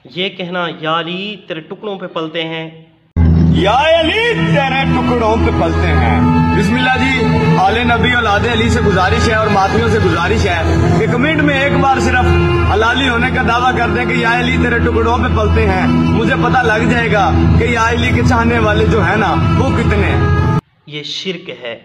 یہ کہنا یا علی تیرے ٹکڑوں پہ پلتے ہیں، یا علی تیرے ٹکڑوں پہ پلتے ہیں۔ بسم اللہ جی، آل نبی اولاد علی سے گزارش ہے اور ماتمیوں سے گزارش ہے کہ کمنٹ میں ایک بار صرف حلالی ہونے کا دعویٰ کر دیں کہ یا علی تیرے ٹکڑوں پہ پلتے ہیں، مجھے پتہ لگ جائے گا کہ یا علی کے چاہنے والے جو ہیں نا وہ کتنے ہیں۔ یہ شرک ہے۔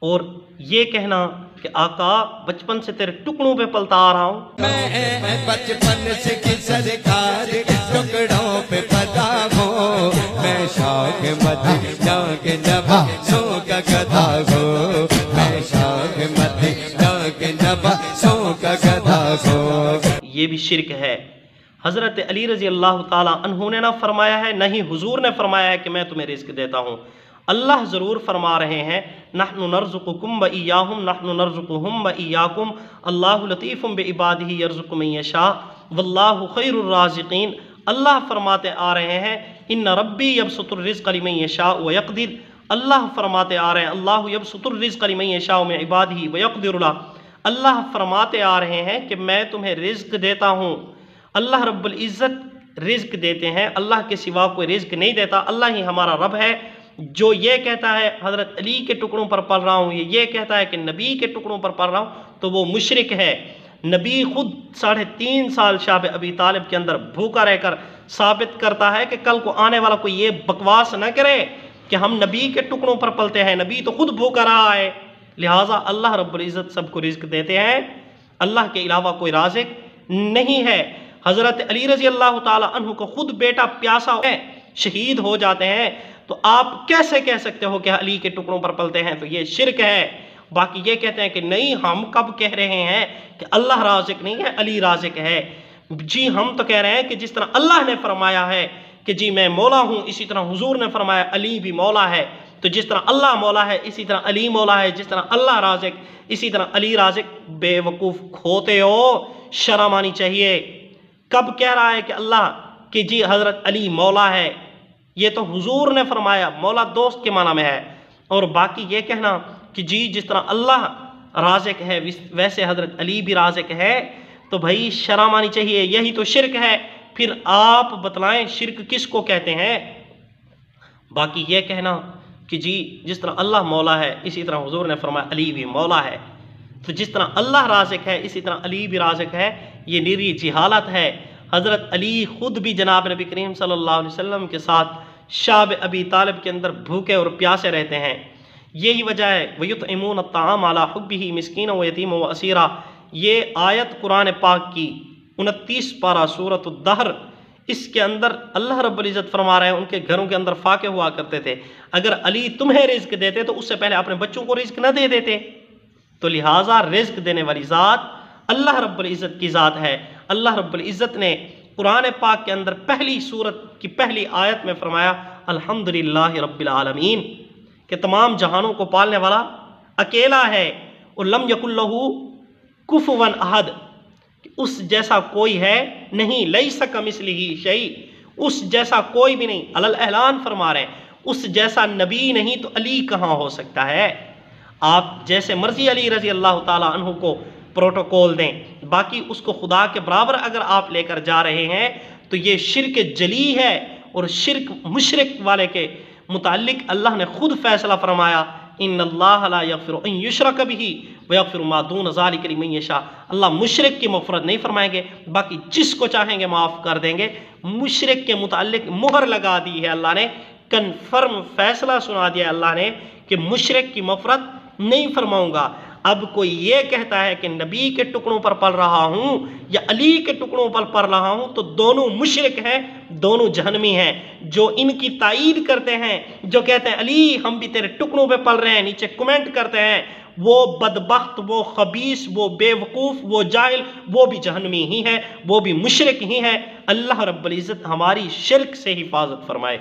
اور یہ کہنا کہ آقا بچپن سے تیرے ٹکڑوں پہ پلتا آ رہا ہوں، میں بچپن سے کی سرکار ٹکڑوں پہ پلا ہوں، میں شوق مدینہ کے نوازوں کا گدھا ہوں، میں شوق مدینہ کے نوازوں کا گدھا ہوں۔ یہ بھی شرک ہے۔ حضرت علی رضی اللہ تعالیٰ عنہ نے نہ فرمایا ہے، نہ ہی حضور نے فرمایا ہے کہ میں تمہیں رزق دیتا ہوں۔ اللہ ضرور فرما رہے ہیں نحن نرزقکم وإیاہم نحن نرزقہم وإیاکم اللہ لطیف بعبادہ یرزق من یشاء واللہ خیر الرازقین۔ اللہ فرماتے آ رہے ہیں ان ربی یبسط الرزق لمن یشاء ویقدر، اللہ فرماتے آ رہے ہیں اللہ یبسط الرزق لمن یشاء من عبادہ ویقدر له، اللہ فرماتے آ رہے ہیں کہ میں تمہیں رزق دیتا ہوں۔ اللہ رب العزت رزق دیتے ہیں، اللہ کے سوا کوئی رزق نہیں دیتا، اللہ ہی ہمارا رب ہے۔ جو یہ کہتا ہے حضرت علی کے ٹکڑوں پر پل رہا ہوں، یہ کہتا ہے کہ نبی کے ٹکڑوں پر پل رہا ہوں، تو وہ مشرک ہے۔ نبی خود 3.5 سال شاب ابی طالب کے اندر بھوکا رہ کر ثابت کرتا ہے کہ کل کو آنے والا کوئی یہ بکواس نہ کرے کہ ہم نبی کے ٹکڑوں پر پلتے ہیں، نبی تو خود بھوکا رہا ہے۔ لہٰذا اللہ رب العزت سب کو رزق دیتے ہیں، اللہ کے علاوہ کوئی رازق نہیں ہے۔ حضرت علی رضی اللہ تعالیٰ عنہ کو خود بیٹا پیاسا ہے، شہید ہو جاتے ہیں، تو آپ کیسے کہہ سکتے ہو کہ علی کے ٹکڑوں پر پلتے ہیں؟ تو یہ شرک ہے۔ باقی یہ کہتے ہیں کہ نہیں، ہم کب کہہ رہے ہیں کہ اللہ رازق نہیں ہے، علی رازق ہے؟ جی ہم تو کہہ رہے ہیں کہ جس طرح اللہ نے فرمایا ہے کہ جی میں مولا ہوں، اسی طرح حضور نے فرمایا علی بھی مولا ہے۔ تو جس طرح اللہ مولا ہے اسی طرح علی مولا ہے، جس طرح اللہ رازق اسی طرح علی رازق۔ بے وقوف کھوتے ہو، شرم آنی چاہیے۔ کب کہہ رہا ہے کہ اللہ کہ جی حضرت علی مولا ہے؟ یہ تو حضور نے فرمایا، مولا دوست کے معنی میں ہے۔ اور باقی یہ کہنا کہ جی جس طرح اللہ رازق ہے ویسے حضرت علی بھی رازق ہے، تو بھائی شرم آنی چاہیے، یہی تو شرک ہے۔ پھر آپ بتلائیں شرک کس کو کہتے ہیں؟ باقی یہ کہنا کہ جی جس طرح اللہ مولا ہے اسی طرح حضور نے فرمایا علی بھی مولا ہے، تو جس طرح اللہ رازق ہے اسی طرح علی بھی رازق ہے، یہ نیری جہالت ہے۔ حضرت علی خود بھی جناب نبی کریم صلی اللہ علیہ وسلم کے ساتھ شاب ابی طالب کے اندر بھوکے اور پیاسے رہتے ہیں۔ یہی وجہ ہے وَيُطْعِمُونَ الطَّعَامَ عَلَىٰ حُبِّهِ مِسْكِينًا وَيَتِيمًا وَأَسِيرًا، یہ آیت قرآن پاک کی 29 پارہ سورۃ الدہر، اس کے اندر اللہ رب العزت فرما رہے ہیں ان کے گھروں کے اندر فاقے ہوا کرتے تھے، اگر علی تمہیں رزق دیتے تو اس سے پہلے اپنے بچوں کو رزق نہ دے دیتے۔ تو لہٰذا رزق دینے والی ذات اللہ رب العزت کی ذات ہے۔ اللہ رب العزت نے قرآن پاک کے اندر پہلی سورت کی پہلی آیت میں فرمایا الحمدللہ رب العالمین، کہ تمام جہانوں کو پالنے والا اکیلا ہے، اور لم یکن لہ کفوا احد، اس جیسا کوئی ہے نہیں، لیس کمثلہ شیء، اس جیسا کوئی بھی نہیں۔ علی الاعلان فرما رہے ہیں اس جیسا نبی نہیں تو علی کہاں ہو سکتا ہے؟ آپ جیسے مرضی علی رضی اللہ تعالیٰ عنہ کو پروٹوکول دیں، باقی اس کو خدا کے برابر اگر آپ لے کر جا رہے ہیں تو یہ شرک جلی ہے۔ اور شرک مشرک والے کے متعلق اللہ نے خود فیصلہ فرمایا ان اللہ لا یغفر ان یشرک بہ ویغفر ما دون ذلک لمن یشاء، اللہ مشرک کی مغفرت نہیں فرمائیں گے، باقی جس کو چاہیں گے معاف کر دیں گے۔ مشرک کے متعلق مہر لگا دی ہے اللہ نے، کنفرم فیصلہ سنا دیا اللہ نے کہ مشرک کی مغفرت نہیں فرماؤں گا۔ اب کوئی یہ کہتا ہے کہ نبی کے ٹکڑوں پر پل رہا ہوں یا علی کے ٹکڑوں پر پل رہا ہوں، تو دونوں مشرک ہیں، دونوں جہنمی ہیں۔ جو ان کی تائید کرتے ہیں، جو کہتے ہیں علی ہم بھی تیرے ٹکڑوں پہ پل رہے ہیں، نیچے کمنٹ کرتے ہیں، وہ بدبخت، وہ خبیث، وہ بے وقوف، وہ جاہل، وہ بھی جہنمی ہی ہیں، وہ بھی مشرک ہی ہیں۔ اللہ رب العزت ہماری شرک سے حفاظت فرمائے۔